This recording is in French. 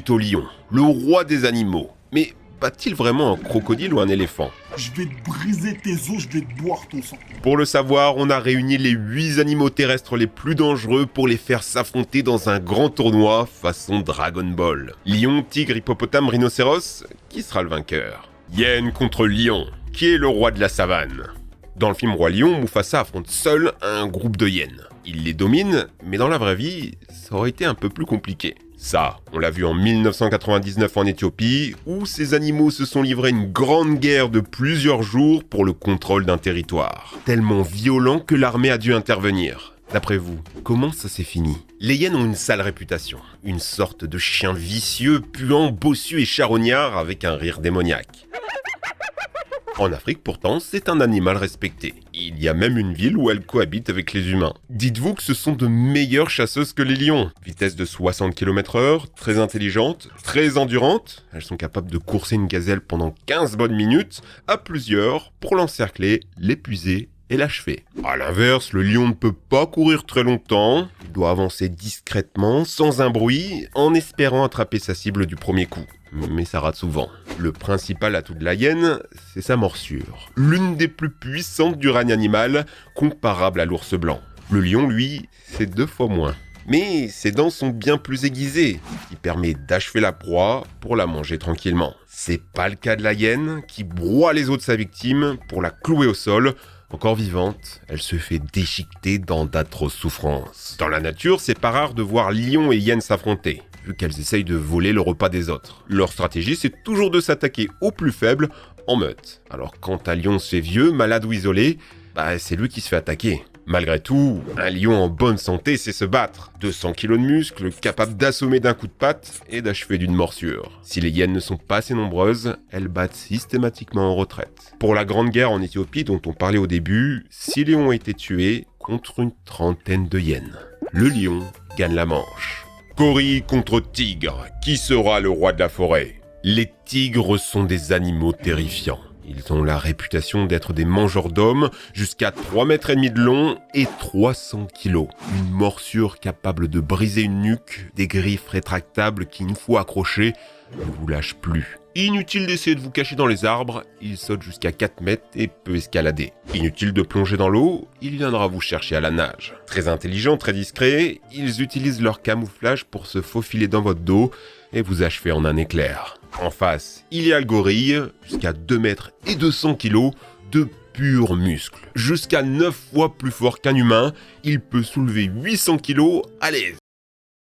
est au lion, le roi des animaux. Mais bat-il vraiment un crocodile ou un éléphant? Je vais te briser tes os, je vais te boire ton sang. Pour le savoir, on a réuni les 8 animaux terrestres les plus dangereux pour les faire s'affronter dans un grand tournoi façon Dragon Ball. Lion, tigre, hippopotame, rhinocéros, qui sera le vainqueur? Hyène contre lion, qui est le roi de la savane? Dans le film Roi Lion, Mufasa affronte seul un groupe de hyènes. Il les domine, mais dans la vraie vie, ça aurait été un peu plus compliqué. Ça, on l'a vu en 1999 en Éthiopie, où ces animaux se sont livrés une grande guerre de plusieurs jours pour le contrôle d'un territoire. Tellement violent que l'armée a dû intervenir. D'après vous, comment ça s'est fini? Les hyènes ont une sale réputation. Une sorte de chien vicieux, puant, bossu et charognard avec un rire démoniaque. En Afrique, pourtant, c'est un animal respecté. Il y a même une ville où elle cohabite avec les humains. Dites-vous que ce sont de meilleures chasseuses que les lions. Vitesse de 60 km/h, très intelligentes, très endurantes. Elles sont capables de courser une gazelle pendant 15 bonnes minutes, à plusieurs, pour l'encercler, l'épuiser et l'achever. A l'inverse, le lion ne peut pas courir très longtemps. Il doit avancer discrètement, sans un bruit, en espérant attraper sa cible du premier coup. Mais ça rate souvent. Le principal atout de la hyène, c'est sa morsure. L'une des plus puissantes du règne animal, comparable à l'ours blanc. Le lion, lui, c'est 2 fois moins. Mais ses dents sont bien plus aiguisées, ce qui permet d'achever la proie pour la manger tranquillement. C'est pas le cas de la hyène, qui broie les os de sa victime pour la clouer au sol. Encore vivante, elle se fait déchiqueter dans d'atroces souffrances. Dans la nature, c'est pas rare de voir lion et hyène s'affronter, vu qu'elles essayent de voler le repas des autres. Leur stratégie, c'est toujours de s'attaquer aux plus faibles en meute. Alors quand un lion se fait vieux, malade ou isolé, c'est lui qui se fait attaquer. Malgré tout, un lion en bonne santé sait se battre. 200 kg de muscles, capable d'assommer d'un coup de patte et d'achever d'une morsure. Si les hyènes ne sont pas assez nombreuses, elles battent systématiquement en retraite. Pour la Grande Guerre en Éthiopie dont on parlait au début, 6 lions ont été tués contre une trentaine de hyènes. Le lion gagne la manche. Gorille contre tigre, qui sera le roi de la forêt? Les tigres sont des animaux terrifiants. Ils ont la réputation d'être des mangeurs d'hommes, jusqu'à 3,5 mètres de long et 300 kg. Une morsure capable de briser une nuque, des griffes rétractables qui, une fois accrochées, ne vous lâchent plus. Inutile d'essayer de vous cacher dans les arbres, il saute jusqu'à 4 mètres et peut escalader. Inutile de plonger dans l'eau, il viendra vous chercher à la nage. Très intelligents, très discrets, ils utilisent leur camouflage pour se faufiler dans votre dos et vous achever en un éclair. En face, il y a le gorille, jusqu'à 2 mètres et 200 kg de purs muscles. Jusqu'à 9 fois plus fort qu'un humain, il peut soulever 800 kg à l'aise.